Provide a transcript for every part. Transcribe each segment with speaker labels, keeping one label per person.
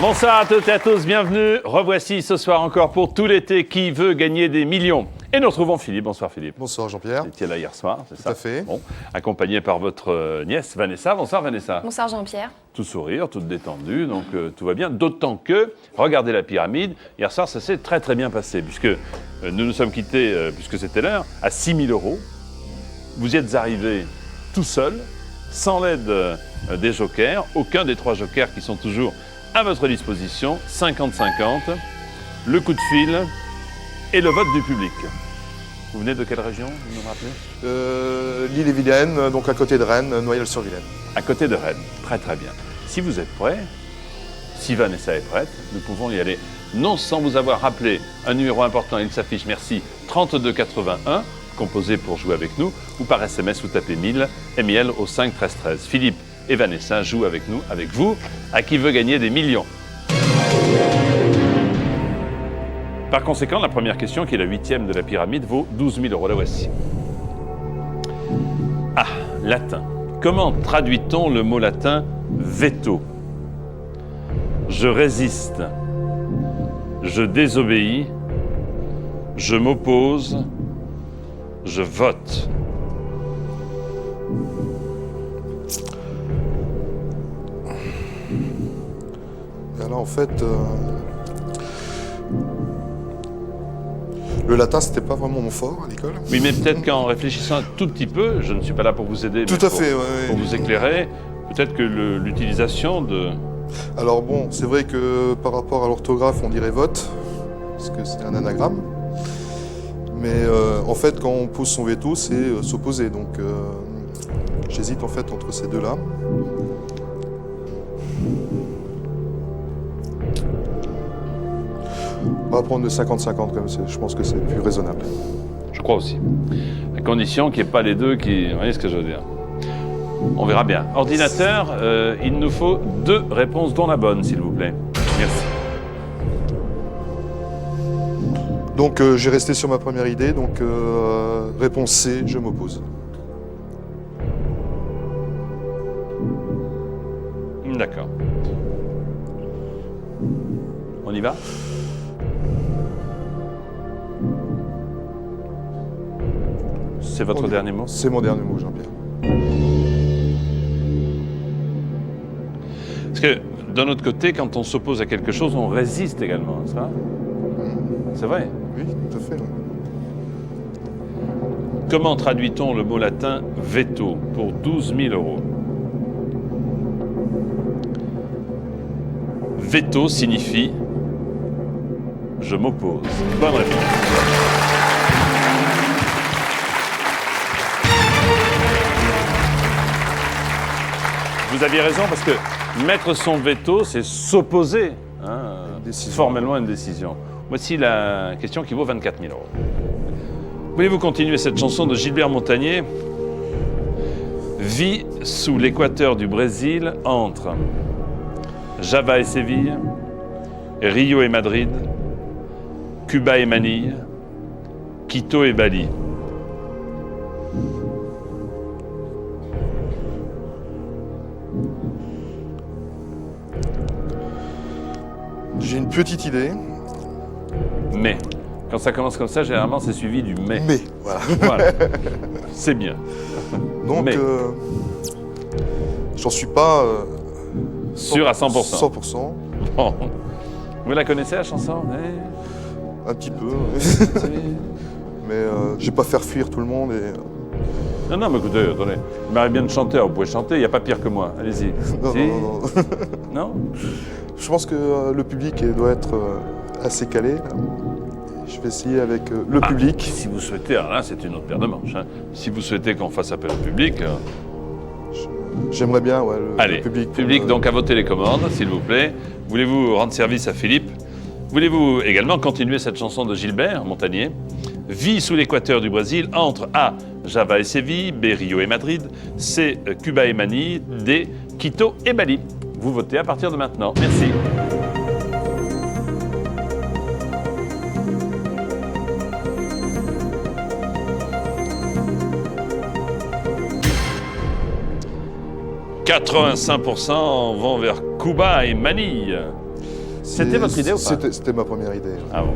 Speaker 1: Bonsoir à toutes et à tous, bienvenue. Revoici ce soir encore pour tout l'été qui veut gagner des millions. Et nous retrouvons Philippe. Bonsoir Philippe.
Speaker 2: Bonsoir Jean-Pierre.
Speaker 1: Vous étiez là hier soir, c'est ça?
Speaker 2: Tout à fait.
Speaker 1: Bon, accompagné par votre nièce Vanessa. Bonsoir Vanessa.
Speaker 3: Bonsoir Jean-Pierre.
Speaker 1: Tout sourire, toute détendue, donc tout va bien. D'autant que, regardez la pyramide, hier soir ça s'est très très bien passé, puisque nous nous sommes quittés, puisque c'était l'heure, à 6 000 €. Vous y êtes arrivé tout seul, sans l'aide des jokers, aucun des 3 jokers qui sont toujours à votre disposition, 50-50, le coup de fil et le vote du public. Vous venez de quelle région, vous me rappelez?
Speaker 2: L'île-et-Vilaine, donc à côté de Rennes, Noyelles-sur-Vilaine.
Speaker 1: À côté de Rennes, très très bien. Si vous êtes prêts, si Vanessa est prête, nous pouvons y aller. Non sans vous avoir rappelé un numéro important, il s'affiche, merci, 3281, composé pour jouer avec nous, ou par SMS, vous tapez 1000, MIL au 5 13 13. Philippe et Vanessa jouent avec nous, avec vous, à qui veut gagner des millions. Par conséquent, la première question, qui est la 8e de la pyramide, vaut 12 000 €. La voici. Ah, latin. Comment traduit-on le mot latin veto? Je résiste, je désobéis, je m'oppose, je vote.
Speaker 2: Et là, en fait, le latin, c'était pas vraiment mon fort à l'école.
Speaker 1: Oui, mais peut-être qu'en réfléchissant un tout petit peu, je ne suis pas là pour vous aider,
Speaker 2: Tout
Speaker 1: mais
Speaker 2: à fait,
Speaker 1: pour vous éclairer, peut-être que l'utilisation de...
Speaker 2: Alors bon, c'est vrai que par rapport à l'orthographe, on dirait vote, parce que c'est un anagramme. Mais en fait, quand on pose son veto, c'est s'opposer. Donc j'hésite en fait entre ces deux-là. On va prendre le 50-50 comme ça, je pense que c'est plus raisonnable.
Speaker 1: Je crois aussi. À condition qu'il n'y ait pas les deux qui... Vous voyez ce que je veux dire? On verra bien. Ordinateur, il nous faut 2 réponses, dont la bonne, s'il vous plaît. Merci.
Speaker 2: Donc j'ai resté sur ma première idée, donc réponse C, je m'oppose.
Speaker 1: D'accord. On y va? C'est votre dernier mot?
Speaker 2: C'est mon dernier mot, Jean-Pierre.
Speaker 1: Parce que, d'un autre côté, quand on s'oppose à quelque chose, on résiste également, n'est-ce pas? C'est vrai.
Speaker 2: Oui, tout à fait. Oui.
Speaker 1: Comment traduit-on le mot latin veto pour 12 000 €? Veto signifie je m'oppose. Bonne réponse. Vous aviez raison parce que mettre son veto, c'est s'opposer formellement à une décision. Voici la question qui vaut 24 000 €. Voulez-vous continuer cette chanson de Gilbert Montagné? Vit sous l'équateur du Brésil entre Java et Séville, Rio et Madrid, Cuba et Manille, Quito et Bali.
Speaker 2: J'ai une petite idée.
Speaker 1: Mais, quand ça commence comme ça, généralement, c'est suivi du mais.
Speaker 2: Mais, voilà.
Speaker 1: Voilà. C'est bien.
Speaker 2: Donc,
Speaker 1: Mais.
Speaker 2: J'en suis pas...
Speaker 1: Sûr à 100%.
Speaker 2: 100%.
Speaker 1: Bon. Vous la connaissez, la chanson?
Speaker 2: Un petit peu. Mais je vais pas faire fuir tout le monde et...
Speaker 1: Non, non, mais écoutez, attendez. Il m'arrive bien de chanter, alors vous pouvez chanter, il n'y a pas pire que moi. Allez-y.
Speaker 2: Non,
Speaker 1: Si?
Speaker 2: non.
Speaker 1: Non?
Speaker 2: Je pense que le public doit être assez calé. Là. Je vais essayer avec le public.
Speaker 1: Si vous souhaitez, alors là, c'est une autre paire de manches. Hein. Si vous souhaitez qu'on fasse appel au public...
Speaker 2: J'aimerais bien, ouais,
Speaker 1: Allez,
Speaker 2: le public.
Speaker 1: Public, donc à vos télécommandes, s'il vous plaît. Voulez-vous rendre service à Philippe? Voulez-vous également continuer cette chanson de Gilbert Montagné? Vit sous l'équateur du Brésil entre A, Java et Séville, B, Rio et Madrid, C, Cuba et Manille, D, Quito et Bali. Vous votez à partir de maintenant. Merci. « 85% vont vers Cuba et Manille. C'était votre idée ou pas?
Speaker 2: C'était ma première idée.
Speaker 1: Ah bon.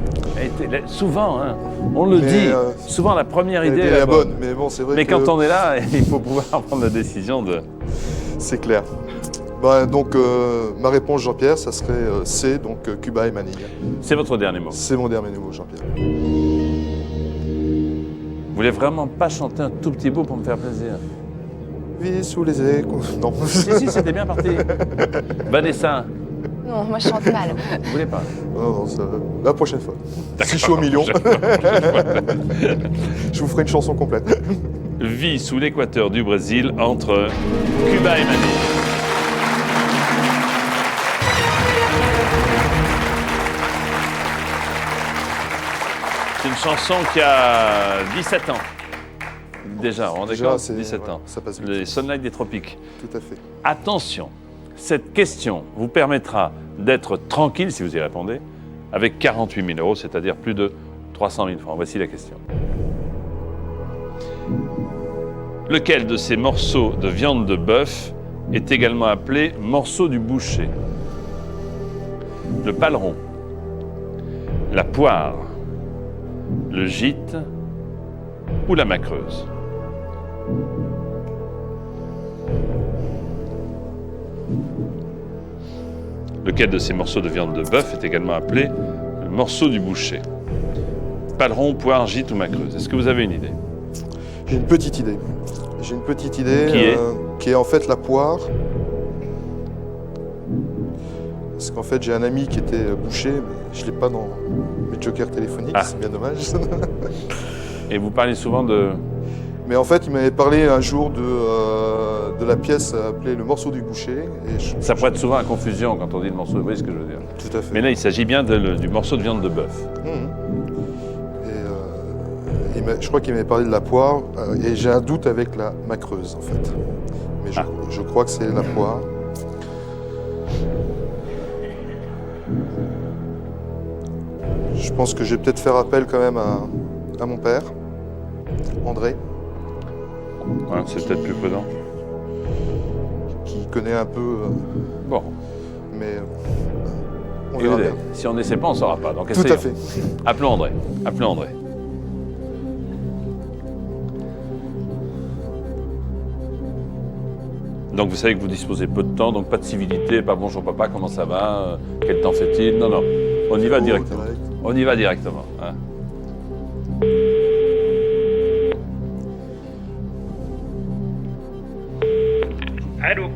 Speaker 1: Souvent, hein, on le
Speaker 2: Mais,
Speaker 1: dit, souvent la première idée
Speaker 2: Elle
Speaker 1: est
Speaker 2: était
Speaker 1: la
Speaker 2: la bonne,
Speaker 1: bonne.
Speaker 2: mais bon, c'est vrai
Speaker 1: Mais
Speaker 2: que
Speaker 1: quand on est là, il faut pouvoir prendre la décision de...
Speaker 2: c'est clair. Donc, ma réponse, Jean-Pierre, ça serait C, donc Cuba et Manille.
Speaker 1: C'est votre dernier mot.
Speaker 2: C'est mon dernier mot, Jean-Pierre.
Speaker 1: Vous voulez vraiment pas chanter un tout petit bout pour me faire plaisir?
Speaker 2: Vie sous les échos. Non.
Speaker 1: Si, c'était bien parti. Vanessa,
Speaker 3: Non, moi je chante mal.
Speaker 1: vous voulez pas?
Speaker 2: Non, la prochaine fois. Si je suis au million, je vous ferai une chanson complète.
Speaker 1: Vie sous l'équateur du Brésil entre Cuba et Manille. C'est une chanson qui a 17 ans. Déjà, on est
Speaker 2: Déjà,
Speaker 1: d'accord?
Speaker 2: c'est-
Speaker 1: 17
Speaker 2: ouais,
Speaker 1: ans.
Speaker 2: ça passe vite.
Speaker 1: Les Sunlight des tropiques.
Speaker 2: Tout à fait.
Speaker 1: Attention, cette question vous permettra d'être tranquille si vous y répondez, avec 48 000 euros, c'est-à-dire plus de 300 000 francs. Voici la question. Lequel de ces morceaux de viande de bœuf est également appelé morceau du boucher? Le paleron, la poire, le gîte ou la macreuse? Lequel de ces morceaux de viande de bœuf est également appelé le morceau du boucher? Paleron, poire, gîte ou macreuse? Est-ce que vous avez une idée?
Speaker 2: J'ai une petite idée. J'ai une petite idée
Speaker 1: Qui est
Speaker 2: en fait la poire. Parce qu'en fait, j'ai un ami qui était boucher, mais je ne l'ai pas dans mes jokers téléphoniques,
Speaker 1: Ah.
Speaker 2: c'est bien dommage.
Speaker 1: Et vous parlez souvent de...
Speaker 2: Mais en fait, il m'avait parlé un jour de la pièce appelée Le morceau du boucher. Et
Speaker 1: Ça prête souvent à confusion quand on dit le morceau, vous voyez ce que je veux dire?
Speaker 2: Tout à fait.
Speaker 1: Mais là, il s'agit bien du morceau de viande de bœuf.
Speaker 2: Mhm. Et je crois qu'il m'avait parlé de la poire, et j'ai un doute avec la macreuse en fait. Mais je crois que c'est la poire. Je pense que je vais peut-être faire appel quand même à mon père, André,
Speaker 1: Hein, c'est peut-être plus prudent.
Speaker 2: qui connaît un peu,
Speaker 1: Bon,
Speaker 2: mais on verra
Speaker 1: écoutez,
Speaker 2: bien.
Speaker 1: si on n'essaie pas, on ne saura pas. Donc
Speaker 2: Tout
Speaker 1: essayons.
Speaker 2: à fait.
Speaker 1: Appelons André. Appelons André. Donc vous savez que vous disposez peu de temps, donc pas de civilité, pas bonjour papa, comment ça va, quel temps fait-il? Non, non, on y va directement.
Speaker 2: direct.
Speaker 1: On y va directement. Hein.
Speaker 4: Allô.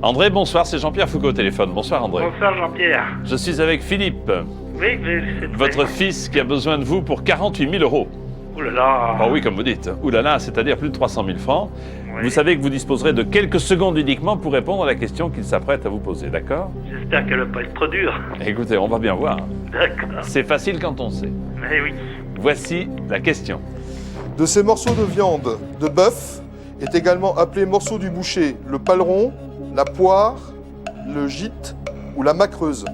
Speaker 1: André, bonsoir, c'est Jean-Pierre Foucault au téléphone. Bonsoir André.
Speaker 4: Bonsoir Jean-Pierre.
Speaker 1: Je suis avec Philippe,
Speaker 4: Oui, mais c'est
Speaker 1: votre fils qui a besoin de vous pour 48 000 euros.
Speaker 4: Oh là là.
Speaker 1: Ah oui, comme vous dites. Ouh là là, c'est-à-dire plus de 300 000 francs.
Speaker 4: Oui.
Speaker 1: Vous savez que vous disposerez de quelques secondes uniquement pour répondre à la question qu'il s'apprête à vous poser, d'accord?
Speaker 4: J'espère qu'elle va pas être trop dure.
Speaker 1: Écoutez, on va bien voir.
Speaker 4: D'accord.
Speaker 1: C'est facile quand on sait.
Speaker 4: Mais oui.
Speaker 1: Voici la question.
Speaker 2: De ces morceaux de viande de bœuf est également appelé morceau du boucher le paleron, la poire, le gîte ou la macreuse.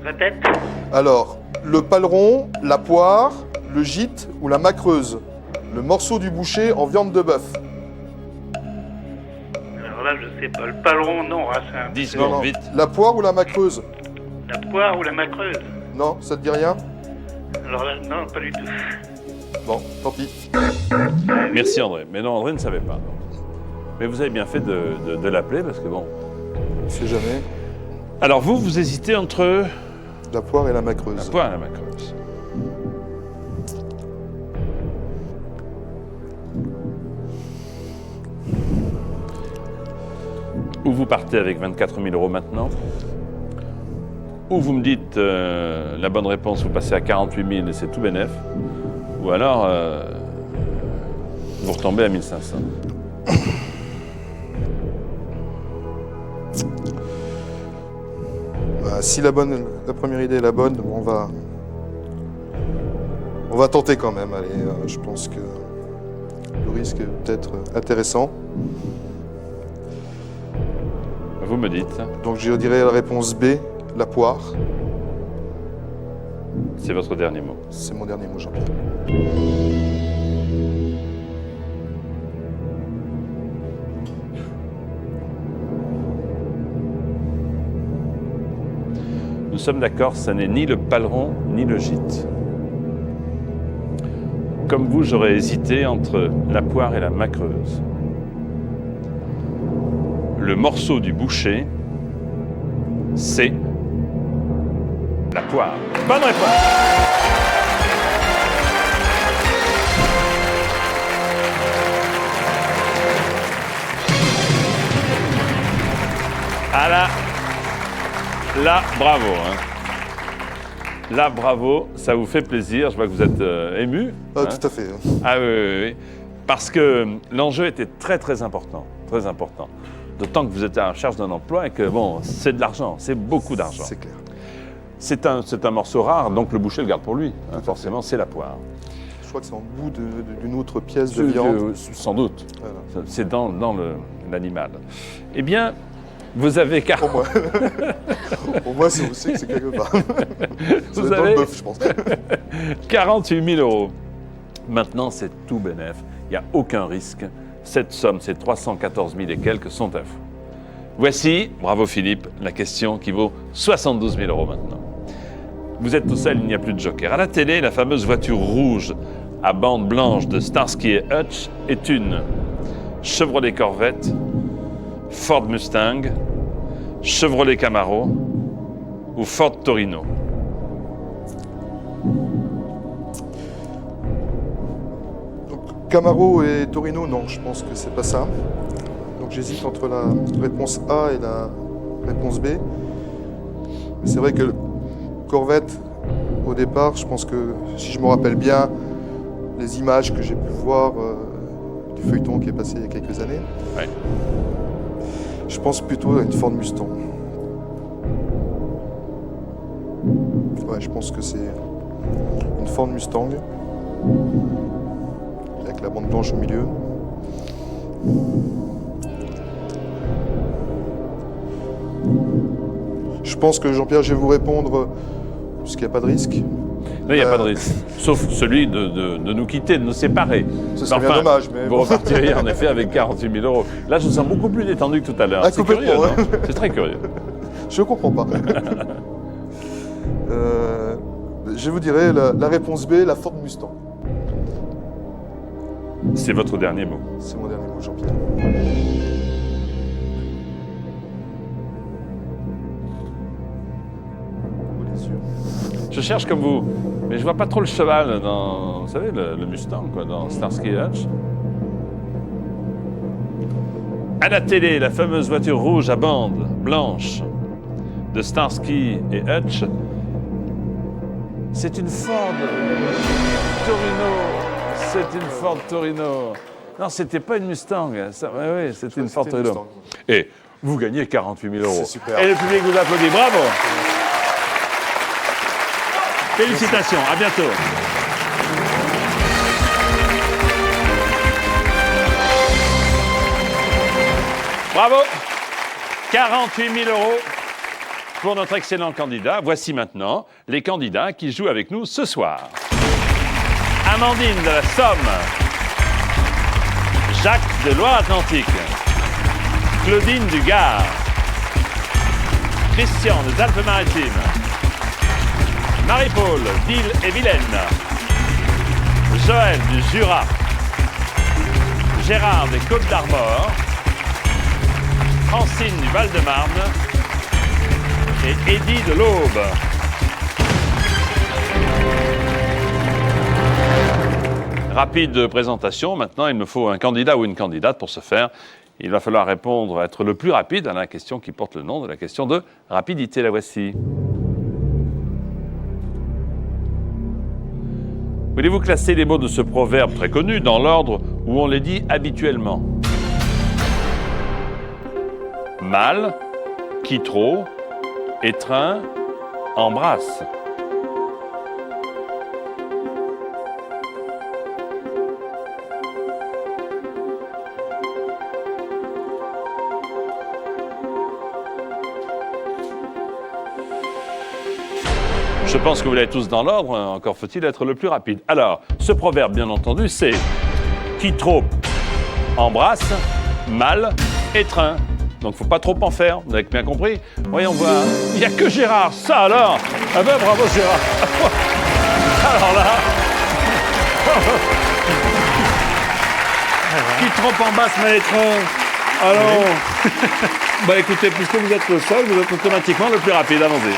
Speaker 4: Répète.
Speaker 2: Alors, le paleron, la poire, le gîte ou la macreuse. Le morceau du boucher en viande de bœuf.
Speaker 4: Alors là, je sais pas. Le paleron, non. Hein, c'est un...
Speaker 1: 10
Speaker 2: Non,
Speaker 1: secondes,
Speaker 2: non.
Speaker 1: vite.
Speaker 2: La poire ou la macreuse?
Speaker 4: La poire ou la macreuse?
Speaker 2: Non, ça te dit rien?
Speaker 4: Alors là, non, pas du tout.
Speaker 2: Bon, tant pis.
Speaker 1: Merci André. Mais non, André ne savait pas. Mais vous avez bien fait de l'appeler parce que bon.
Speaker 2: On sait jamais.
Speaker 1: Alors vous, vous hésitez entre
Speaker 2: La poire et la
Speaker 1: la
Speaker 2: macreuse.
Speaker 1: poire et la macreuse. Ou vous partez avec 24 000 euros maintenant, ou vous me dites la bonne réponse, vous passez à 48 000 et c'est tout bénef, ou alors vous retombez à 1500.
Speaker 2: Si la première idée est la bonne, on va tenter quand même. Allez, je pense que le risque est peut-être intéressant.
Speaker 1: Vous me dites,
Speaker 2: Donc je dirais la réponse B, la poire.
Speaker 1: c'est votre dernier mot.
Speaker 2: C'est mon dernier mot, Jean-Pierre.
Speaker 1: Nous sommes d'accord, ce n'est ni le paleron ni le gîte. Comme vous, j'aurais hésité entre la poire et la macreuse. Le morceau du boucher, c'est la poire. Bonne réponse. Ah là, bravo. Hein. Là, bravo, ça vous fait plaisir. Je vois que vous êtes ému.
Speaker 2: Ah,
Speaker 1: hein.
Speaker 2: tout à fait.
Speaker 1: Ah oui. Parce que l'enjeu était très très important. Très important. D'autant que vous êtes à la recherche d'un emploi et que, bon, c'est de l'argent. C'est beaucoup d'argent.
Speaker 2: C'est clair.
Speaker 1: C'est un morceau rare, donc le boucher le garde pour lui. Hein, forcément, c'est la poire.
Speaker 2: Je crois que c'est en bout d'une autre pièce de viande.
Speaker 1: Sans doute.
Speaker 2: Voilà.
Speaker 1: C'est dans l'animal. Eh bien, vous avez
Speaker 2: Pour moi. Pour moi, c'est aussi que c'est quelque part.
Speaker 1: Vous
Speaker 2: Vous dans
Speaker 1: avez
Speaker 2: le bœuf, je pense.
Speaker 1: 48 000 €. Maintenant, c'est tout bénef. Il n'y a aucun risque. Cette somme, ces 314 000 et quelques, sont à vous. Voici, bravo Philippe, la question qui vaut 72 000 € maintenant. Vous êtes tout seul, il n'y a plus de joker. À la télé, la fameuse voiture rouge à bande blanche de Starsky et Hutch est une Chevrolet Corvette, Ford Mustang, Chevrolet Camaro ou Ford Torino.
Speaker 2: Donc, Camaro et Torino, non, je pense que c'est pas ça. Donc j'hésite entre la réponse A et la réponse B. C'est vrai que Corvette, au départ, je pense que, si je me rappelle bien, les images que j'ai pu voir du feuilleton qui est passé il y a quelques années,
Speaker 1: Ouais.
Speaker 2: je pense plutôt à une Ford Mustang. Ouais, je pense que c'est une Ford Mustang, avec la bande blanche au milieu. Je pense que Jean-Pierre, je vais vous répondre, puisqu'il n'y a pas de risque.
Speaker 1: Non, il n'y a pas de risque. Sauf celui de nous quitter, de nous séparer.
Speaker 2: Ce serait bien dommage, mais
Speaker 1: vous
Speaker 2: bon.
Speaker 1: repartiriez en effet avec 48 000 €. Là, je vous sens beaucoup plus détendu que tout à l'heure.
Speaker 2: Ah,
Speaker 1: C'est curieux,
Speaker 2: complètement,
Speaker 1: non? C'est très curieux.
Speaker 2: Je comprends pas. Je vous dirais la réponse B, la Ford Mustang.
Speaker 1: C'est votre dernier mot.
Speaker 2: C'est mon dernier mot, Jean-Pierre. Ouvrez les yeux.
Speaker 1: Je cherche comme vous, mais je vois pas trop le cheval dans, vous savez, le Mustang, quoi, dans Starsky et Hutch. À la télé, la fameuse voiture rouge à bande blanche de Starsky et Hutch, c'est une Ford Torino. C'est une Ford Torino. Non, c'était pas une Mustang. Oui, c'était une Ford
Speaker 2: C'était une
Speaker 1: Torino.
Speaker 2: Mustang.
Speaker 1: Et vous gagnez 48 000 €.
Speaker 2: C'est super.
Speaker 1: Et le public vous applaudit. Bravo. Félicitations. À bientôt. Bravo. 48 000 € pour notre excellent candidat. Voici maintenant les candidats qui jouent avec nous ce soir. Amandine de la Somme, Jacques de Loire-Atlantique, Claudine du Gard, Christian des Alpes-Maritimes, Marie-Paul d'Ille-et-Vilaine, Joël du Jura, Gérard des Côtes-d'Armor, Francine du Val-de-Marne et Eddie de l'Aube. Rapide présentation. Maintenant, il me faut un candidat ou une candidate pour ce faire. Il va falloir répondre, être le plus rapide à la question qui porte le nom de la question de rapidité. La voici. Voulez-vous classer les mots de ce proverbe très connu dans l'ordre où on les dit habituellement? Mal, qui trop, étreint, embrasse. Je pense que vous l'avez tous dans l'ordre, encore faut-il être le plus rapide. Alors, ce proverbe, bien entendu, c'est qui trop embrasse, mal étreint. Donc, faut pas trop en faire. Vous avez bien compris. Voyons voir. Il n'y a que Gérard. Ça alors. Ah ben, bravo Gérard. Alors là. Qui trempe en basse, maître? Alors. Bah écoutez, puisque vous êtes le seul, vous êtes automatiquement le plus rapide. Allons-y.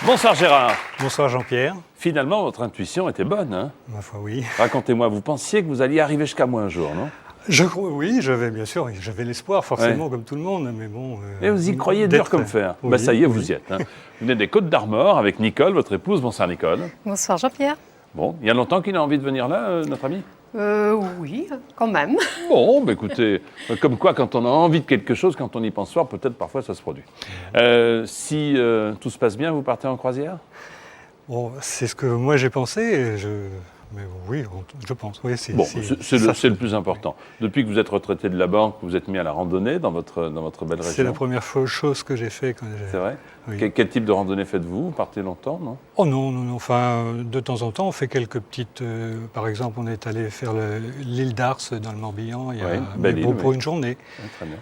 Speaker 1: Bonsoir Gérard.
Speaker 5: Bonsoir Jean-Pierre.
Speaker 1: Finalement, votre intuition était bonne, hein?
Speaker 5: Ma foi, oui.
Speaker 1: Racontez-moi, vous pensiez que vous alliez arriver jusqu'à moi un jour, non?
Speaker 5: Je crois, oui, bien sûr, j'avais l'espoir forcément comme tout le monde, mais bon...
Speaker 1: Et vous y croyez dur comme fer.
Speaker 5: Oui,
Speaker 1: Bah ça y est,
Speaker 5: oui.
Speaker 1: vous y êtes. Hein. Vous venez des Côtes d'Armor avec Nicole, votre épouse. Bonsoir Nicole.
Speaker 3: Bonsoir Jean-Pierre.
Speaker 1: Bon, il y a longtemps qu'il a envie de venir là, notre ami?
Speaker 3: Oui, quand même.
Speaker 1: Bon, bah écoutez, comme quoi, quand on a envie de quelque chose, quand on y pense fort, peut-être parfois ça se produit. Si tout se passe bien, vous partez en croisière?
Speaker 5: Bon, c'est ce que moi j'ai pensé, mais oui, je pense, oui.
Speaker 1: Bon, c'est le plus important. Depuis que vous êtes retraité de la banque, vous êtes mis à la randonnée dans votre belle région.
Speaker 5: C'est la première chose que j'ai fait quand j'ai...
Speaker 1: C'est vrai?
Speaker 5: Oui.
Speaker 1: Quel type de randonnée faites-vous? Vous partez longtemps, non?
Speaker 5: Oh non, enfin, de temps en temps, on fait quelques petites... par exemple, on est allé faire l'île d'Ars dans le Morbihan,
Speaker 1: belle île,
Speaker 5: pour une journée.
Speaker 1: Ouais, très bien.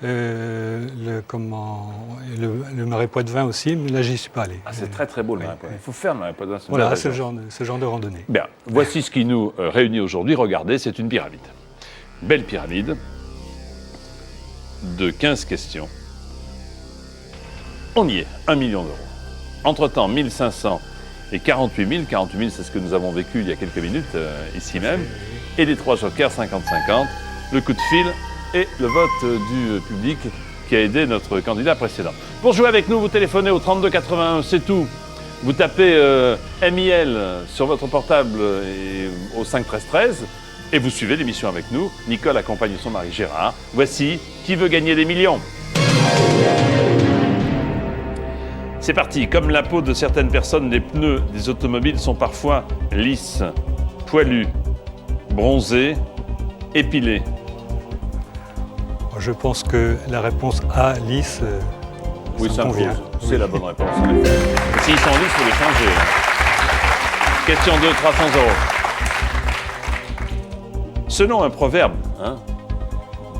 Speaker 5: Le Marais Poitevin aussi, mais là, j'y suis pas allé.
Speaker 1: Ah, c'est très très beau le Marais Poitevin. Il faut faire le Marais Poitevin. c'est une
Speaker 5: Voilà,
Speaker 1: belle
Speaker 5: ce
Speaker 1: région.
Speaker 5: genre de randonnée.
Speaker 1: Bien, voici ce qui nous réunit aujourd'hui. Regardez, c'est une pyramide. Belle pyramide de 15 questions. On y est, 1 million d'euros. Entre-temps, 1500 et 48 000. 48 000, c'est ce que nous avons vécu il y a quelques minutes, ici même. Et les 3 jokers, 50-50, le coup de fil et le vote du public qui a aidé notre candidat précédent. Pour jouer avec nous, vous téléphonez au 32 81, c'est tout. Vous tapez MIL sur votre portable et au 5 13 13 et vous suivez l'émission avec nous. Nicole accompagne son mari Gérard. Voici Qui veut gagner des millions? C'est parti. Comme la peau de certaines personnes, les pneus des automobiles sont parfois lisses, poilus, bronzés, épilés.
Speaker 5: Je pense que la réponse A, lisse,
Speaker 1: Oui, ça
Speaker 5: me
Speaker 1: me
Speaker 5: convient.
Speaker 1: convient. C'est
Speaker 5: Oui.
Speaker 1: la bonne réponse. en effet. S'ils sont lisses, il faut les changer. Question 2, 300 euros. Selon un proverbe, hein,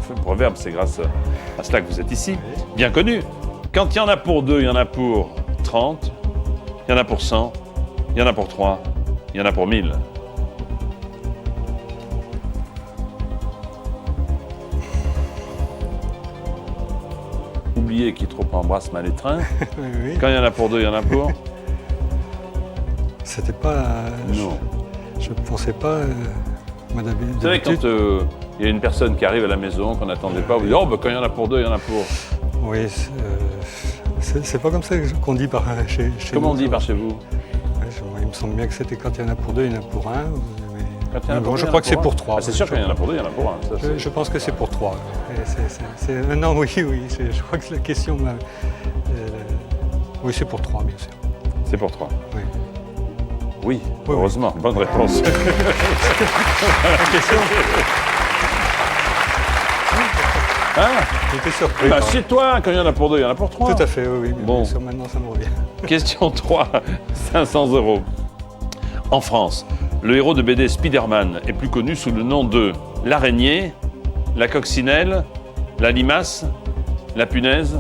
Speaker 1: un proverbe, c'est grâce à cela que vous êtes ici, bien connu, quand il y en a pour 2, il y en a pour 30, il y en a pour 100, il y en a pour 3, il y en a pour 1000. Oubliez qui trop embrasse mal les trains.
Speaker 5: Oui.
Speaker 1: Quand il y en a pour 2, il y en a pour...
Speaker 5: C'était pas...
Speaker 1: Non.
Speaker 5: Je ne pensais pas... Madame,
Speaker 1: C'est vrai, quand il y a une personne qui arrive à la maison, qu'on n'attendait pas, vous dites « Oh, bah, quand il y en a pour 2, il y en a pour... »
Speaker 5: Oui, c'est pas comme ça qu'on dit chez
Speaker 1: Comment
Speaker 5: nous.
Speaker 1: on dit par chez vous?
Speaker 5: Ouais, il me semble bien que c'était quand il y en a pour 2, il y en a pour 1.
Speaker 1: Quand il y en a pour deux, il y
Speaker 5: Je
Speaker 1: en a
Speaker 5: crois que c'est
Speaker 1: un.
Speaker 5: pour 3.
Speaker 1: Ah, c'est sûr qu'il y en a pour 2, il y en a pour 1.
Speaker 5: Je pense que c'est pour 3. Non, oui, je crois que la question m'a... oui, c'est pour 3, bien sûr.
Speaker 1: C'est pour 3.
Speaker 5: Oui.
Speaker 1: Oui, heureusement. Bonne réponse.
Speaker 5: La question...
Speaker 1: Hein?
Speaker 5: J'étais surpris.
Speaker 1: Bah, c'est toi, quand il y en a pour 2, il y en a pour 3.
Speaker 5: Tout à fait, oui.
Speaker 1: Bon.
Speaker 5: Bien sûr, maintenant, ça me revient.
Speaker 1: Question 3, 500 euros. En France, le héros de BD Spider-Man est plus connu sous le nom de l'araignée, la coccinelle, la limace, la punaise.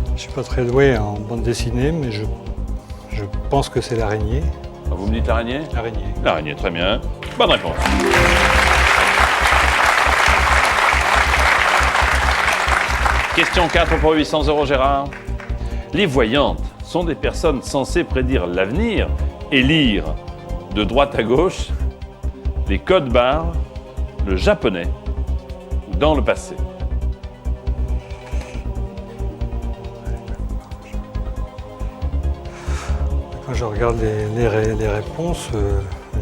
Speaker 5: Je ne suis pas très doué en bande dessinée, mais je pense que c'est l'araignée.
Speaker 1: Vous me dites l'araignée?
Speaker 5: L'araignée.
Speaker 1: L'araignée, très bien. Bonne réponse. Question 4 pour 800 euros, Gérard. Les voyantes sont des personnes censées prédire l'avenir et lire de droite à gauche les codes barres, le japonais ou dans le passé.
Speaker 5: Quand je regarde les réponses,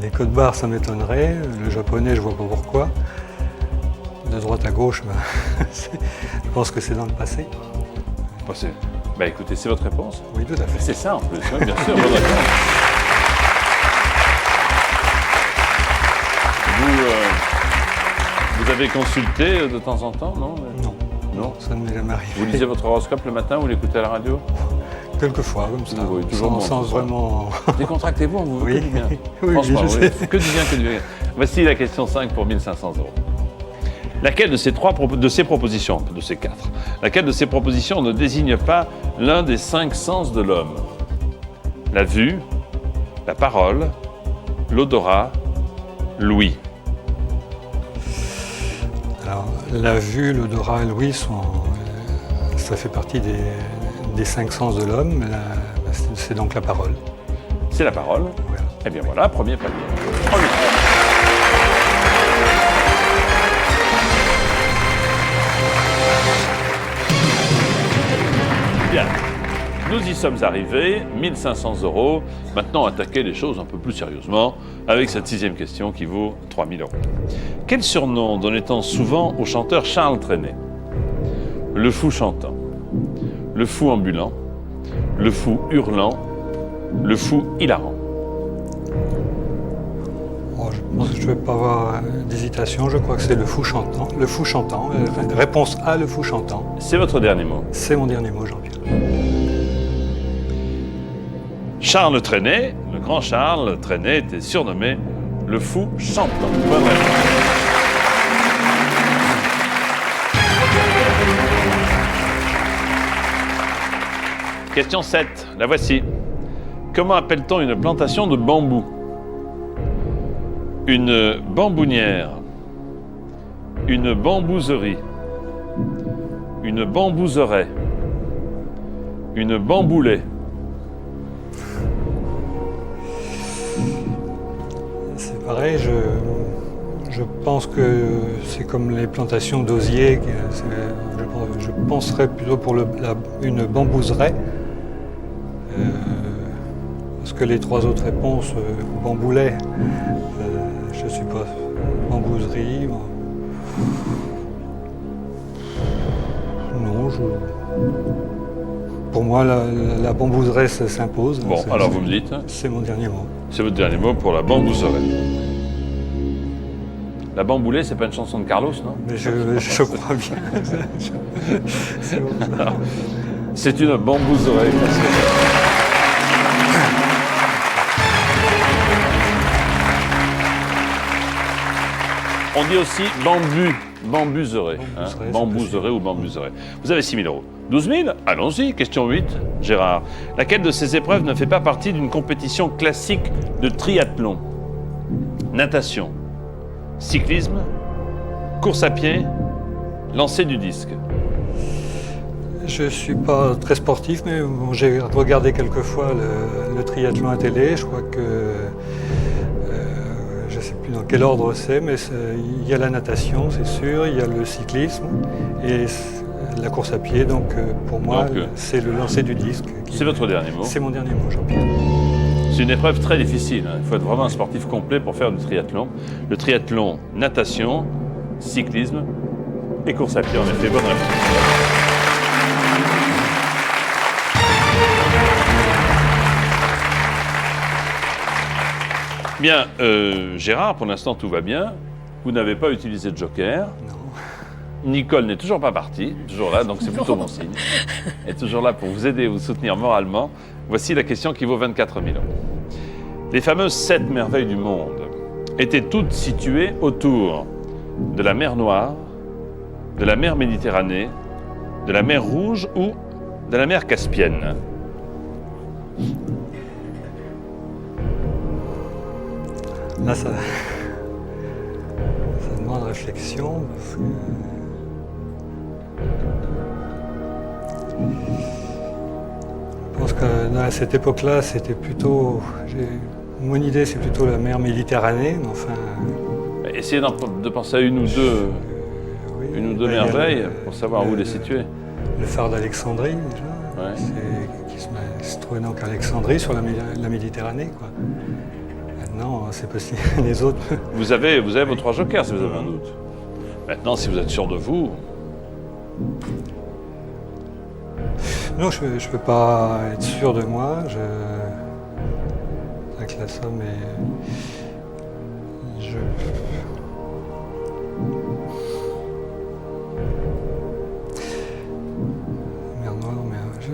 Speaker 5: les codes barres, ça m'étonnerait. Le japonais, je vois pas pourquoi. De droite à gauche, je pense que c'est dans le passé.
Speaker 1: Passé. Bah écoutez, c'est votre réponse.
Speaker 5: Oui, tout à fait.
Speaker 1: C'est ça en plus, oui, bien sûr, bonne réponse. Vous avez consulté de temps en temps, non?
Speaker 5: Non.
Speaker 1: Non.
Speaker 5: ça ne m'est jamais arrivé.
Speaker 1: Vous lisez votre horoscope le matin ou l'écoutez à la radio?
Speaker 5: Quelquefois, comme ça,
Speaker 1: Oui, toujours bon,
Speaker 5: sans
Speaker 1: tout ça.
Speaker 5: vraiment...
Speaker 1: Décontractez-vous, on vous
Speaker 5: Oui.
Speaker 1: que du bien.
Speaker 5: Oui,
Speaker 1: Franchement,
Speaker 5: je
Speaker 1: oui.
Speaker 5: sais.
Speaker 1: Que du bien, que du bien. Voici la question 5 pour 1500 €. Laquelle de ces propositions, de ces 4, laquelle de ces propositions ne désigne pas l'un des 5 sens de l'homme? La vue, la parole, l'odorat, l'ouïe.
Speaker 5: Alors, la vue, l'odorat et l'ouïe, ça fait partie des 5 sens de l'homme. C'est donc la parole.
Speaker 1: C'est la parole.
Speaker 5: Voilà.
Speaker 1: Eh bien voilà, premier palier. Premier palier. Bien, nous y sommes arrivés, 1500 €. Maintenant, attaquez les choses un peu plus sérieusement avec cette 6e question qui vaut 3000 €. Quel surnom donnait-on souvent au chanteur Charles Trenet? Le fou chantant, le fou ambulant, le fou hurlant, le fou hilarant.
Speaker 5: Oh, je pense que je ne vais pas avoir d'hésitation. Je crois que c'est le fou chantant. Le fou chantant. Réponse A, le fou chantant.
Speaker 1: C'est votre dernier mot.
Speaker 5: C'est mon dernier mot, Jean-Pierre.
Speaker 1: Charles Trenet, le grand Charles Trenet, était surnommé le fou chantant. Bonne réponse. Question 7, la voici. Comment appelle-t-on une plantation de bambou? Une bambounière, une bambouserie, une bambouseraie, une bamboulée.
Speaker 5: C'est pareil, je pense que c'est comme les plantations d'osier. Je penserais plutôt pour une bambouseraie. Parce que les 3 autres réponses, bamboulet, je ne suis pas. Bambouserie. Non, pour moi, la bambouserie s'impose.
Speaker 1: Bon, alors vous me dites,
Speaker 5: C'est mon dernier mot.
Speaker 1: c'est votre dernier mot pour la bambouserie. La bamboulée, c'est pas une chanson de Carlos, non?
Speaker 5: Mais je crois bien. C'est bon, ça.
Speaker 1: C'est une bambouserie. On dit aussi bambuserie.
Speaker 5: Bambuserie,
Speaker 1: Bambuserie ou bambuserie. Vous avez 6 000 €. 12 000? Allons-y, question 8. Gérard, laquelle de ces épreuves ne fait pas partie d'une compétition classique de triathlon? Natation, cyclisme, course à pied, lancer du disque.
Speaker 5: Je ne suis pas très sportif, mais bon, j'ai regardé quelques fois le triathlon à télé. Je crois que je ne sais plus dans quel ordre c'est, mais il y a la natation, c'est sûr, il y a le cyclisme et la course à pied. Donc pour moi,
Speaker 1: Donc,
Speaker 5: c'est le lancer du disque.
Speaker 1: C'est votre dernier mot.
Speaker 5: C'est mon dernier mot, Jean-Pierre.
Speaker 1: C'est une épreuve très difficile. Il faut être vraiment un sportif complet pour faire du triathlon. Le triathlon, natation, cyclisme et course à pied. En effet, bonne réponse. Bien, Gérard, pour l'instant tout va bien. Vous n'avez pas utilisé de joker.
Speaker 5: Non.
Speaker 1: Nicole n'est toujours pas partie, toujours là, donc c'est plutôt bon signe. Elle est toujours là pour vous aider et vous soutenir moralement. Voici la question qui vaut 24 000 €. Les fameuses 7 merveilles du monde étaient toutes situées autour de la mer Noire, de la mer Méditerranée, de la mer Rouge ou de la mer Caspienne.
Speaker 5: Là, ça demande réflexion. Parce que... Je pense que à cette époque-là, c'était plutôt... Mon idée, c'est plutôt la mer Méditerranée, mais enfin...
Speaker 1: Essayez de penser à une ou deux,
Speaker 5: oui,
Speaker 1: une ou deux
Speaker 5: il y a
Speaker 1: merveilles pour savoir où les situer.
Speaker 5: Le phare d'Alexandrie, déjà,
Speaker 1: Ouais.
Speaker 5: qui se trouvait donc à Alexandrie, sur la Méditerranée, quoi. Maintenant, c'est possible. Les autres...
Speaker 1: Vous avez vos 3 jokers si vous avez un doute. Maintenant, si vous êtes sûr de vous,
Speaker 5: Non, je ne peux pas être sûr de moi. C'est vrai que la somme est...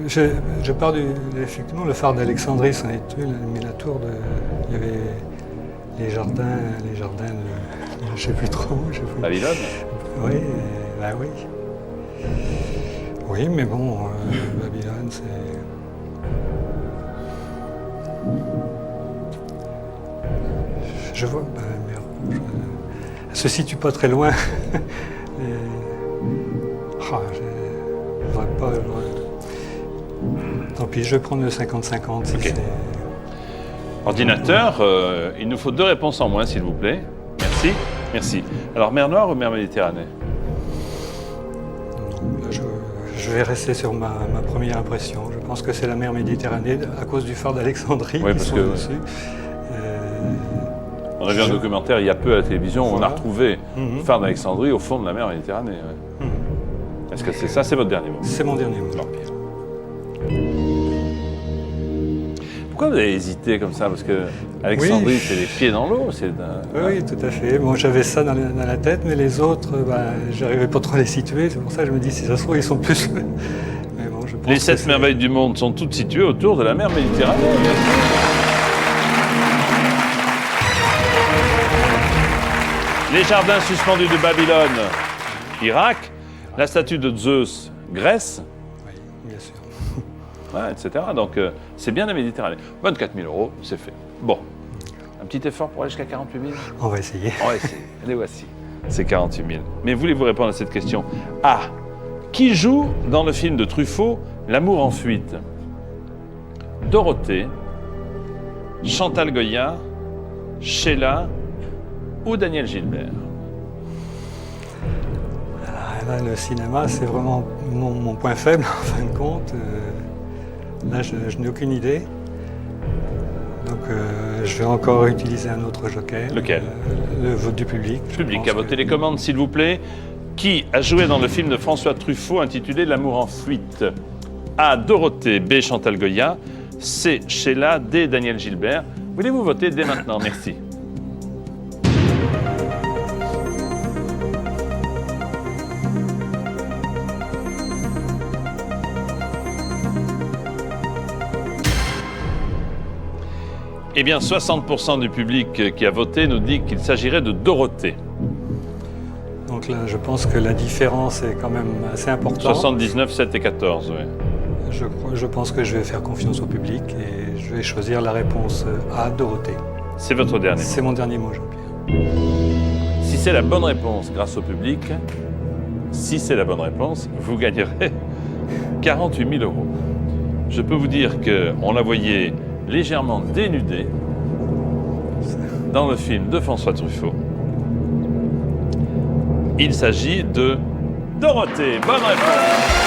Speaker 5: je pars effectivement, le phare d'Alexandrie, c'en est une, mais la tour de... Il y avait les jardins de... Je sais plus trop.
Speaker 1: Babylone.
Speaker 5: Oui, bah oui. Oui, mais bon, Babylone, c'est... Je vois, elle se situe pas très loin. Je voudrais pas... Tant pis, je vais prendre le 50-50 si
Speaker 1: Ok.
Speaker 5: c'est...
Speaker 1: Ordinateur, il nous faut 2 réponses en moins, s'il vous plaît. Merci. Merci. Alors, mer Noire ou mer Méditerranée?
Speaker 5: Là, je vais rester sur ma première impression. Je pense que c'est la mer Méditerranée à cause du phare d'Alexandrie
Speaker 1: Oui,
Speaker 5: qui
Speaker 1: parce
Speaker 5: sont
Speaker 1: que-
Speaker 5: dessus.
Speaker 1: On a vu un documentaire il y a peu à la télévision où on a
Speaker 5: Voilà.
Speaker 1: retrouvé
Speaker 5: Mhm.
Speaker 1: le phare d'Alexandrie au fond de la mer Méditerranée. Ouais.
Speaker 5: Mhm.
Speaker 1: Est-ce que c'est ça? C'est votre dernier mot?
Speaker 5: C'est mon dernier mot.
Speaker 1: Pourquoi vous avez hésité comme ça? Parce que Alexandrie,
Speaker 5: Oui.
Speaker 1: c'est les pieds dans l'eau.
Speaker 5: Oui, tout à fait. Bon, j'avais ça dans la tête, mais les autres, j'arrivais pas trop à les situer. C'est pour ça que je me dis, si ça se trouve, ils sont plus... Mais bon, je pense
Speaker 1: Les
Speaker 5: que
Speaker 1: 7
Speaker 5: c'est-
Speaker 1: merveilles du monde sont toutes situées autour de la mer Méditerranée. Les jardins suspendus de Babylone, Irak. La statue de Zeus, Grèce.
Speaker 5: Oui, bien sûr.
Speaker 1: Ouais, etc. Donc, c'est bien la Méditerranée. 24 000 €, c'est fait. Bon, un petit effort pour aller jusqu'à 48 000.
Speaker 5: On va essayer.
Speaker 1: On va essayer. Les voici. C'est 48 000. Mais voulez-vous répondre à cette question? A. Qui joue dans le film de Truffaut L'amour en fuite? Dorothée, Chantal Goya, Sheila ou Daniel Gilbert?
Speaker 5: Là, le cinéma, c'est vraiment mon point faible, en fin de compte. Là, je n'ai aucune idée. Donc, je vais encore utiliser un autre joker.
Speaker 1: Lequel?
Speaker 5: Le vote du public. Je
Speaker 1: Public,
Speaker 5: pense
Speaker 1: à vos
Speaker 5: que-
Speaker 1: télécommandes, s'il vous plaît. Qui a joué dans le film de François Truffaut intitulé L'amour en fuite? A. Dorothée, B. Chantal Goya, C. Sheila, D. Daniel Gilbert. Voulez-vous voter dès maintenant? Merci. Eh bien, 60% du public qui a voté nous dit qu'il s'agirait de Dorothée.
Speaker 5: Donc là, je pense que la différence est quand même assez importante.
Speaker 1: 79, 7 et 14, oui.
Speaker 5: Je pense que je vais faire confiance au public et je vais choisir la réponse A, Dorothée.
Speaker 1: C'est votre dernier mot.
Speaker 5: C'est mon dernier mot, Jean-Pierre.
Speaker 1: Si c'est la bonne réponse grâce au public, si c'est la bonne réponse, vous gagnerez 48 000 €. Je peux vous dire qu'on la voyait légèrement dénudée dans le film de François Truffaut. Il s'agit de Dorothée. Bonne réponse.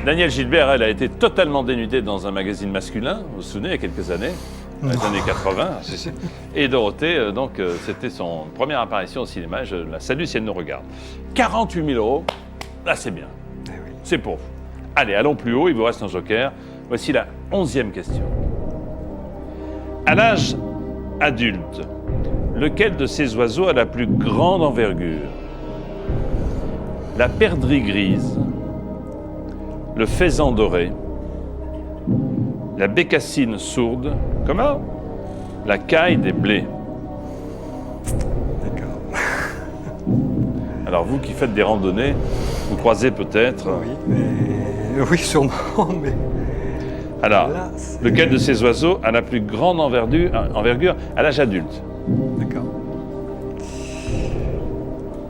Speaker 1: Daniel Gilbert, elle a été totalement dénudée dans un magazine masculin, vous vous souvenez, il y a quelques années, dans les années 80. Et Dorothée, c'était son première apparition au cinéma. Je la salue si elle nous regarde. 48 000 €, là c'est bien.
Speaker 5: Eh oui.
Speaker 1: C'est pour vous. Allez, allons plus haut, il vous reste un joker. Voici la 11e question. À l'âge adulte, lequel de ces oiseaux a la plus grande envergure? La perdrix grise, le faisan doré, la bécassine sourde, comment? La caille des blés.
Speaker 5: D'accord.
Speaker 1: Alors vous qui faites des randonnées, vous croisez peut-être...
Speaker 5: Oui, mais... Oui, sûrement, mais...
Speaker 1: Alors,
Speaker 5: Là, c'est-
Speaker 1: lequel de ces oiseaux a la plus grande envergure à l'âge adulte?
Speaker 5: D'accord.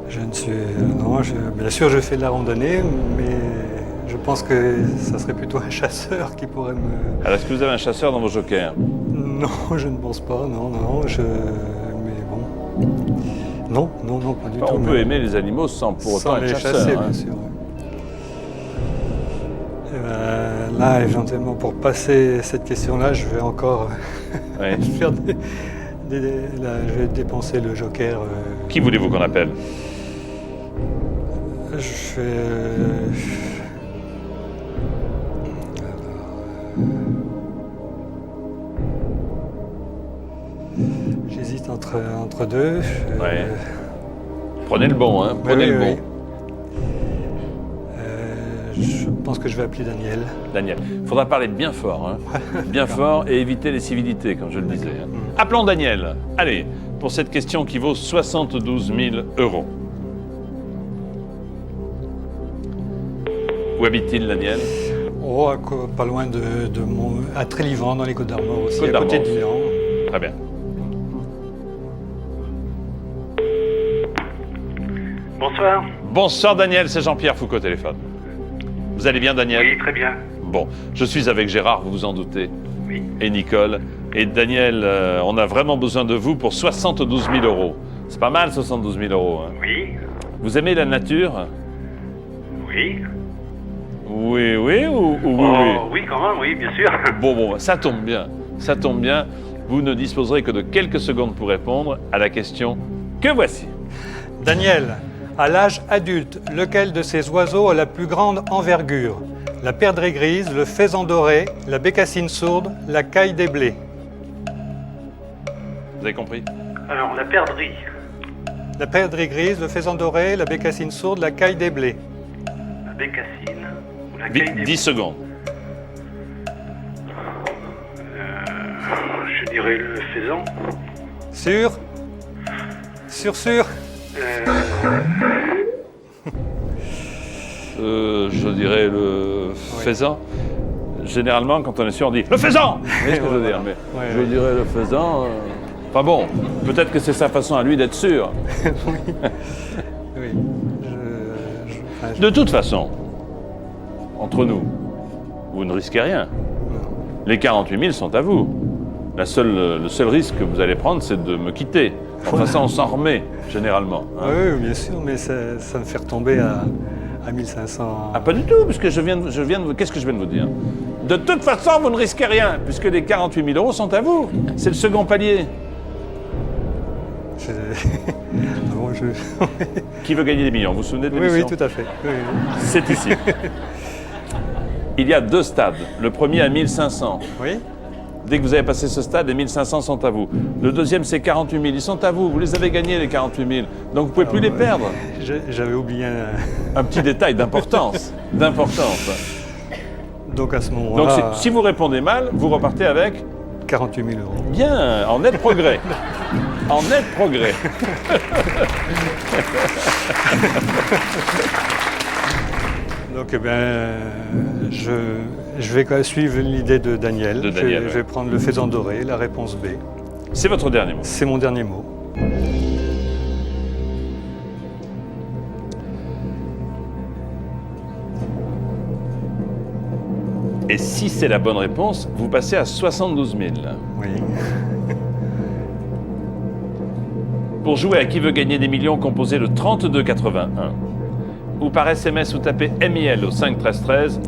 Speaker 5: Je ne suis... Non, bien sûr, je fais de la randonnée, mais je pense que ça serait plutôt un chasseur qui pourrait me...
Speaker 1: Alors, est-ce que vous avez un chasseur dans vos jokers?
Speaker 5: Non, je ne pense pas, non, Mais bon... Non, pas du tout.
Speaker 1: On peut
Speaker 5: mais-
Speaker 1: aimer les animaux sans pour autant
Speaker 5: Sans
Speaker 1: être
Speaker 5: les
Speaker 1: chasseur.
Speaker 5: chasser,
Speaker 1: hein.
Speaker 5: bien sûr. ouais. Là, éventuellement, pour passer cette question-là, je vais encore
Speaker 1: Ouais.
Speaker 5: faire là, je vais dépenser le joker.
Speaker 1: Qui voulez-vous qu'on appelle?
Speaker 5: Je vais... J'hésite entre deux.
Speaker 1: Ouais. Prenez le bon, hein. Prenez
Speaker 5: oui,
Speaker 1: le bon.
Speaker 5: oui. Je pense que je vais appeler Daniel.
Speaker 1: Daniel. Il faudra parler bien fort, hein. Bien fort et éviter les civilités, comme je le disais. Hein. Appelons Daniel. Allez, pour cette question qui vaut 72 000 €. Où habite-t-il, Daniel?
Speaker 5: Oh, pas loin à Trélivan, dans les Côtes-d'Armor aussi,
Speaker 1: Côtes
Speaker 5: à côté de
Speaker 1: d'Armor.
Speaker 5: Vian.
Speaker 1: Très bien.
Speaker 4: Bonsoir.
Speaker 1: Bonsoir, Daniel. C'est Jean-Pierre Foucault au téléphone. Vous allez bien, Daniel?
Speaker 4: Oui, très bien.
Speaker 1: Bon, je suis avec Gérard, vous vous en doutez,
Speaker 4: Oui.
Speaker 1: et Nicole. Et Daniel, on a vraiment besoin de vous pour 72 000 €. C'est pas mal, 72 000 €. Hein.
Speaker 4: Oui.
Speaker 1: Vous aimez la nature?
Speaker 4: Oui.
Speaker 1: Oui, oui ou oui,
Speaker 4: Oh,
Speaker 1: oui?
Speaker 4: oui, quand même, oui, bien sûr.
Speaker 1: Bon, ça tombe bien. Ça tombe bien. Vous ne disposerez que de quelques secondes pour répondre à la question que voici.
Speaker 5: Daniel, à l'âge adulte, lequel de ces oiseaux a la plus grande envergure? La perdrix grise, le faisan doré, la bécassine sourde, la caille des blés.
Speaker 1: Vous avez compris?
Speaker 4: Alors, la perdrix.
Speaker 5: La perdrix grise, le faisan doré, la bécassine sourde, la caille des blés.
Speaker 4: La bécassine. Ou la caille des...
Speaker 1: 10 secondes.
Speaker 4: Je dirais le faisan.
Speaker 5: Sûr? Sûr?
Speaker 1: Je dirais le faisan. Généralement, quand on est sûr, on dit le faisan. Vous voyez ce que je veux dire? Mais
Speaker 5: Ouais,
Speaker 1: je dirais le faisan. Enfin bon, peut-être que c'est sa façon à lui d'être sûr.
Speaker 5: Oui.
Speaker 1: De toute façon, entre nous, vous ne risquez rien. Les 48 000 sont à vous. Le seul risque que vous allez prendre, c'est de me quitter. Enfin, ça, on s'en remet, généralement. Hein.
Speaker 5: Oui, bien sûr, mais ça me fait retomber à 1500.
Speaker 1: Ah, pas du tout, puisque qu'est-ce que je viens de vous dire? De toute façon, vous ne risquez rien, puisque les 48 000 € sont à vous. C'est le second palier.
Speaker 5: Ah bon,
Speaker 1: Qui veut gagner des millions? Vous vous souvenez de
Speaker 5: Oui,
Speaker 1: l'émission?
Speaker 5: tout à fait. Oui.
Speaker 1: C'est ici. Il y a 2 stades. Le premier à 1500.
Speaker 5: Oui.
Speaker 1: Dès que vous avez passé ce stade, les 1500 sont à vous. Le deuxième, c'est 48 000. Ils sont à vous. Vous les avez gagnés, les 48 000. Donc, vous ne pouvez plus les perdre.
Speaker 5: J'avais oublié
Speaker 1: Un petit détail d'importance.
Speaker 5: Donc à ce
Speaker 1: Donc,
Speaker 5: moment-là,
Speaker 1: si vous répondez mal, vous repartez avec
Speaker 5: 48 000 €.
Speaker 1: bien, en net progrès. En net progrès.
Speaker 5: Donc je vais suivre l'idée de Daniel.
Speaker 1: De Daniel,
Speaker 5: Je vais prendre le faisan doré, la réponse B.
Speaker 1: C'est votre dernier mot.
Speaker 5: C'est mon dernier mot.
Speaker 1: Et si c'est la bonne réponse, vous passez à 72 000.
Speaker 5: Oui.
Speaker 1: Pour jouer à Qui veut gagner des millions, composez le 32 81. Ou par SMS, vous tapez MIL au 5 13 13.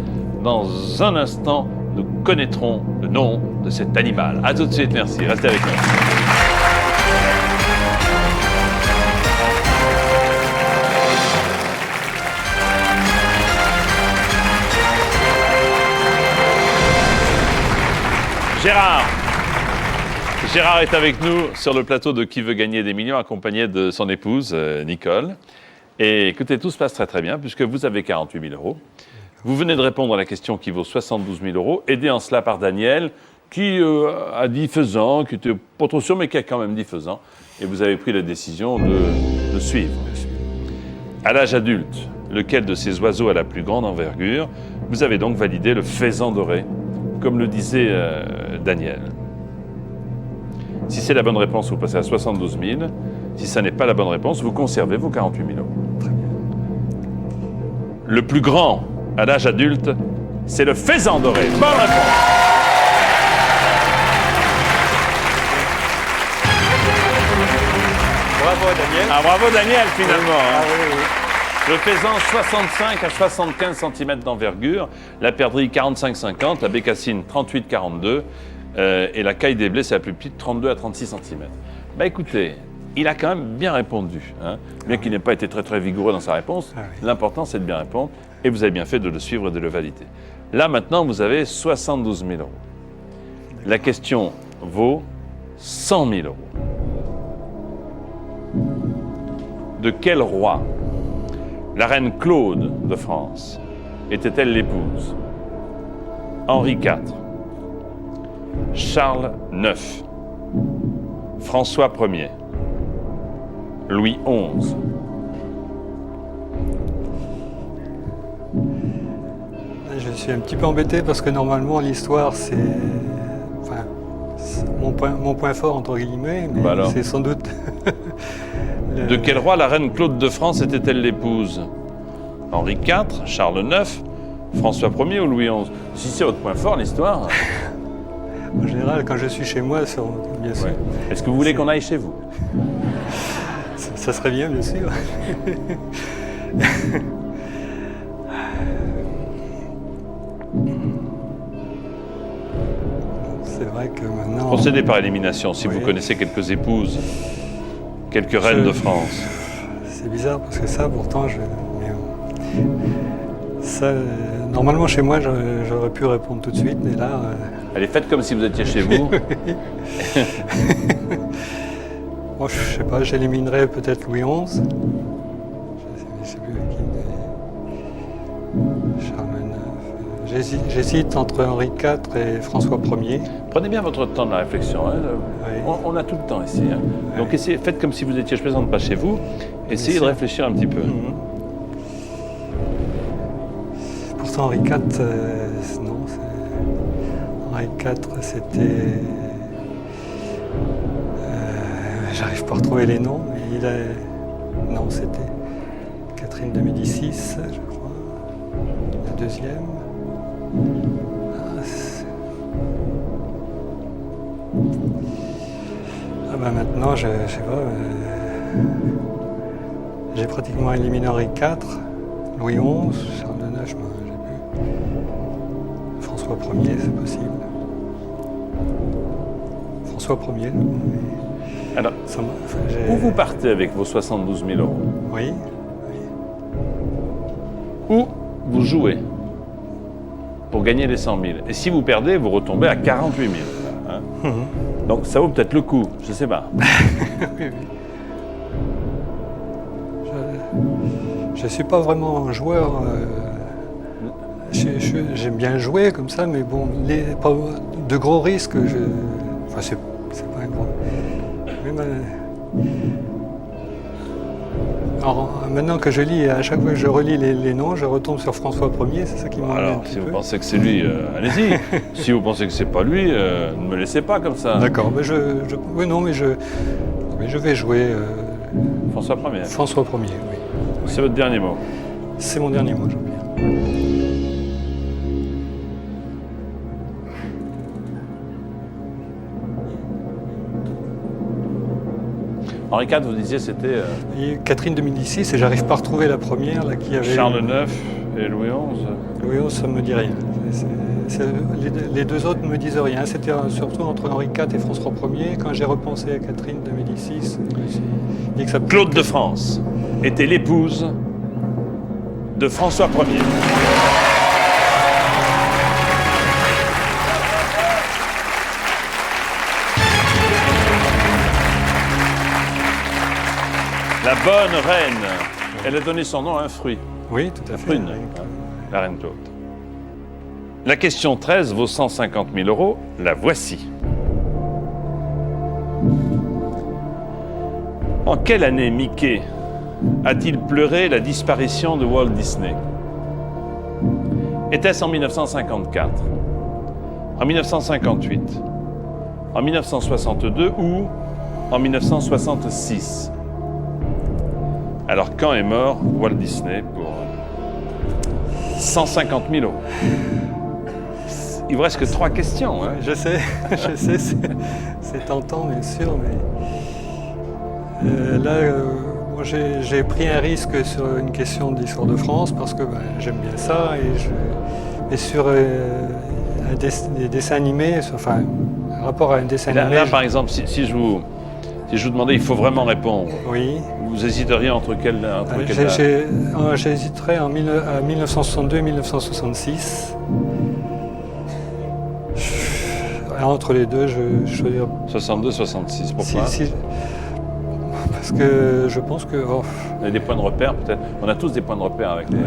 Speaker 1: Dans un instant, nous connaîtrons le nom de cet animal. A tout de suite, merci. Restez avec nous. Gérard est avec nous sur le plateau de Qui veut gagner des millions, accompagné de son épouse, Nicole. Et écoutez, tout se passe très très bien, puisque vous avez 48 000 €. Vous venez de répondre à la question qui vaut 72 000 €, aidé en cela par Daniel, qui a dit faisan, qui était pas trop sûr, mais qui a quand même dit faisan. Et vous avez pris la décision de suivre. À l'âge adulte, lequel de ces oiseaux a la plus grande envergure? Vous avez donc validé le faisan doré, comme le disait Daniel. Si c'est la bonne réponse, vous passez à 72 000. Si ça n'est pas la bonne réponse, vous conservez vos 48 000 €. Le plus grand à l'âge adulte, c'est le faisan doré. Bonne réponse.
Speaker 5: Bravo à Daniel.
Speaker 1: Ah, bravo Daniel, finalement.
Speaker 5: Ah,
Speaker 1: Hein.
Speaker 5: oui, oui.
Speaker 1: Le faisan, 65 à 75 cm d'envergure. La perdrix, 45-50. La bécassine, 38-42. Et la caille des blés, c'est la plus petite, 32 à 36 cm. Bah écoutez, il a quand même bien répondu. Hein. Bien qu'il n'ait pas été très très vigoureux dans sa réponse, l'important c'est de bien répondre. Et vous avez bien fait de le suivre et de le valider. Là maintenant, vous avez 72 000 €. La question vaut 100 000 €. de quel roi la reine Claude de France était-elle l'épouse? Henri IV, Charles IX, François Ier, Louis XI.
Speaker 5: Je suis un petit peu embêté parce que normalement l'histoire c'est mon point fort entre guillemets, mais
Speaker 1: Bah alors.
Speaker 5: c'est sans doute
Speaker 1: De quel roi la reine Claude de France était-elle l'épouse? Henri IV, Charles IX, François Ier ou Louis XI? Si c'est votre point fort, l'histoire.
Speaker 5: En général, quand je suis chez moi, bien sûr.
Speaker 1: Ouais. Est-ce que vous voulez qu'on aille chez vous?
Speaker 5: Ça serait bien sûr. C'est vrai que maintenant...
Speaker 1: Procédez par élimination si vous
Speaker 5: Oui.
Speaker 1: connaissez quelques épouses, quelques reines de France.
Speaker 5: C'est bizarre parce que ça, pourtant, normalement, chez moi, j'aurais pu répondre tout de suite, mais là...
Speaker 1: Allez, faites comme si vous étiez chez vous.
Speaker 5: Moi, je sais pas, j'éliminerais peut-être Louis XI. Je sais plus qui. Charles IX. J'hésite entre Henri IV et François Ier.
Speaker 1: Prenez bien votre temps de la réflexion. Hein.
Speaker 5: Oui.
Speaker 1: On a tout le temps ici. Hein. Donc faites comme si vous étiez, je plaisante pas chez vous. Essayez de réfléchir un petit peu.
Speaker 5: Pourtant, Henri IV, non. Henri IV, c'était... J'arrive pas à retrouver les noms, mais non, c'était Catherine de Médicis, je crois. La deuxième. Maintenant, je sais pas. J'ai pratiquement éliminé Henri IV, Louis XI, Charles IX, j'ai plus. François Ier, c'est possible. François Ier.
Speaker 1: Alors, où vous partez avec vos 72 000 euros?
Speaker 5: Oui.
Speaker 1: Où vous jouez pour gagner les 100 000? Et si vous perdez, vous retombez à 48 000. Hein? Donc ça vaut peut-être le coup, je ne sais pas.
Speaker 5: Oui. Je ne suis pas vraiment un joueur. J'aime bien jouer comme ça, mais bon, pas de gros risques. Enfin, c'est pas un gros. Alors, maintenant que je lis, à chaque fois que je relis les noms, je retombe sur François Ier, c'est ça qui m'ennuie un
Speaker 1: Alors,
Speaker 5: petit
Speaker 1: si vous
Speaker 5: peu.
Speaker 1: pensez que c'est lui, allez-y. Si vous pensez que c'est pas lui, ne me laissez pas comme ça.
Speaker 5: D'accord, mais oui, non, mais je vais jouer
Speaker 1: François Ier.
Speaker 5: François Ier, oui.
Speaker 1: C'est votre dernier mot.
Speaker 5: C'est mon dernier mot, Jean-Pierre.
Speaker 1: Henri IV, vous disiez, c'était
Speaker 5: Et Catherine de Médicis, et j'arrive pas à retrouver la première, là, qui avait...
Speaker 1: Charles IX et Louis XI.
Speaker 5: Louis XI, ça ne me dit rien. Les deux autres ne me disent rien. C'était surtout entre Henri IV et François Ier. Quand j'ai repensé à Catherine de Médicis, je me suis dit que ça...
Speaker 1: Claude de France était l'épouse de François Ier. La bonne reine, elle a donné son nom à un fruit,
Speaker 5: Oui, tout à
Speaker 1: la
Speaker 5: fait.
Speaker 1: prune, la reine Claude. La question 13 vaut 150 000 euros, la voici. En quelle année Mickey a-t-il pleuré la disparition de Walt Disney? Était-ce en 1954, en 1958, en 1962 ou en 1966? Alors, quand est mort Walt Disney pour 150 000 euros? Il vous reste que 3 questions. Hein?
Speaker 5: Je sais, c'est tentant, bien sûr, mais moi, j'ai pris un risque sur une question d'histoire de France parce que j'aime bien ça et sur des dessins animés, enfin, un rapport à un dessin animé.
Speaker 1: Là, par exemple, si je vous demandais, il faut vraiment répondre.
Speaker 5: Oui.
Speaker 1: Vous hésiteriez entre quelle date?
Speaker 5: J'hésiterais à 1962 et 1966. Entre les deux, je choisirais.
Speaker 1: 62, 66, pourquoi?
Speaker 5: parce que je pense que
Speaker 1: On a des points de repère, peut-être. On a tous des points de repère avec les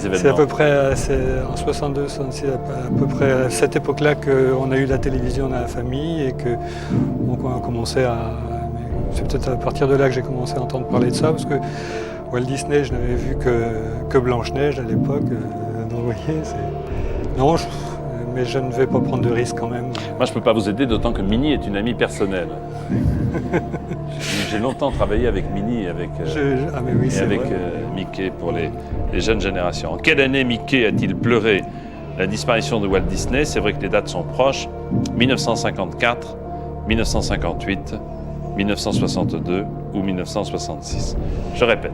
Speaker 1: événements.
Speaker 5: c'est à peu près en 62, 66, à peu près à cette époque-là qu'on a eu la télévision dans la famille et qu'on a commencé à... C'est peut-être à partir de là que j'ai commencé à entendre parler de ça, parce que Walt Disney, je n'avais vu que Blanche-Neige à l'époque. Donc vous voyez, non, mais je ne vais pas prendre de risques quand même.
Speaker 1: Moi, je ne peux pas vous aider, d'autant que Minnie est une amie personnelle. J'ai longtemps travaillé avec Minnie avec,
Speaker 5: mais oui,
Speaker 1: et
Speaker 5: c'est
Speaker 1: avec
Speaker 5: vrai.
Speaker 1: Mickey pour les jeunes générations. En quelle année Mickey a-t-il pleuré la disparition de Walt Disney? C'est vrai que les dates sont proches. 1954, 1958, 1962 ou 1966. Je répète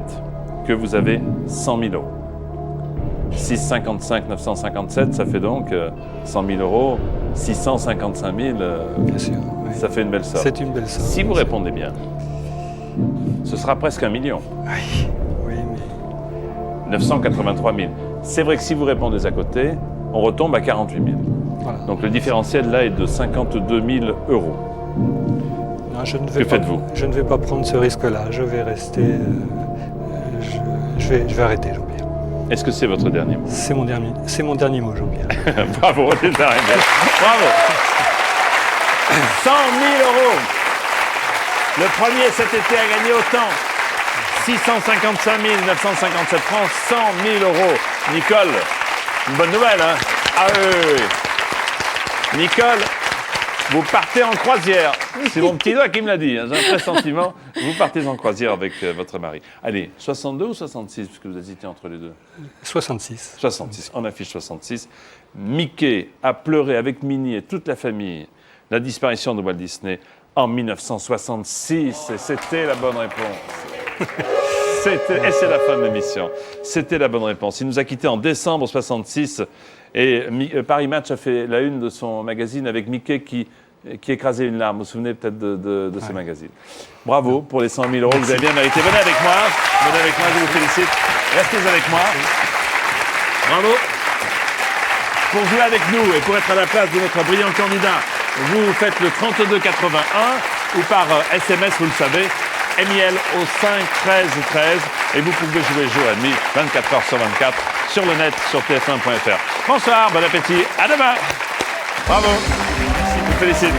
Speaker 1: que vous avez 100 000 euros. 655 957, ça fait donc 100 000 euros. 655 000,
Speaker 5: Bien sûr, oui.
Speaker 1: ça fait une belle somme.
Speaker 5: C'est une belle somme.
Speaker 1: Si vous répondez bien, ce sera presque 1 million.
Speaker 5: Oui, mais
Speaker 1: 983 000. C'est vrai que si vous répondez à côté, on retombe à 48 000.
Speaker 5: voilà.
Speaker 1: Donc le différentiel là est de 52 000 euros.
Speaker 5: Non, je ne
Speaker 1: Que
Speaker 5: vais pas,
Speaker 1: faites-vous?
Speaker 5: Je ne vais pas prendre ce risque-là. Je vais rester. Je vais arrêter, Jean-Pierre.
Speaker 1: Est-ce que c'est votre dernier mot?
Speaker 5: C'est mon dernier mot, Jean-Pierre.
Speaker 1: Bravo, déjà, bravo. 100 000 euros. Le premier cet été a gagné autant. 655 957 francs, 100 000 euros. Nicole, une bonne nouvelle, hein? Ah oui, oui, oui. Nicole, vous partez en croisière. C'est mon petit doigt qui me l'a dit, hein. J'ai un pressentiment. Vous partez en croisière avec votre mari. Allez, 62 ou 66, puisque vous hésitez entre les deux?
Speaker 5: 66.
Speaker 1: 66, on affiche 66. Mickey a pleuré avec Minnie et toute la famille la disparition de Walt Disney en 1966. Et c'était la bonne réponse. Et c'est la fin de l'émission. C'était la bonne réponse. Il nous a quittés en décembre 66 et Paris Match a fait la une de son magazine avec Mickey qui écrasait une larme. Vous vous souvenez peut-être de ce magazine. Bravo pour les 100 000 euros. Vous avez bien mérité. Venez avec moi. Venez avec moi, je vous félicite. Restez avec moi. Bravo. Pour jouer avec nous et pour être à la place de notre brillant candidat, vous faites le 3281 ou par SMS, vous le savez, MIL au 5 13 13 et vous pouvez jouer jour et demi, 24 heures sur 24, sur le net, sur tf1.fr. Bonsoir, bon appétit, à demain. Bravo. Merci, je vous félicite.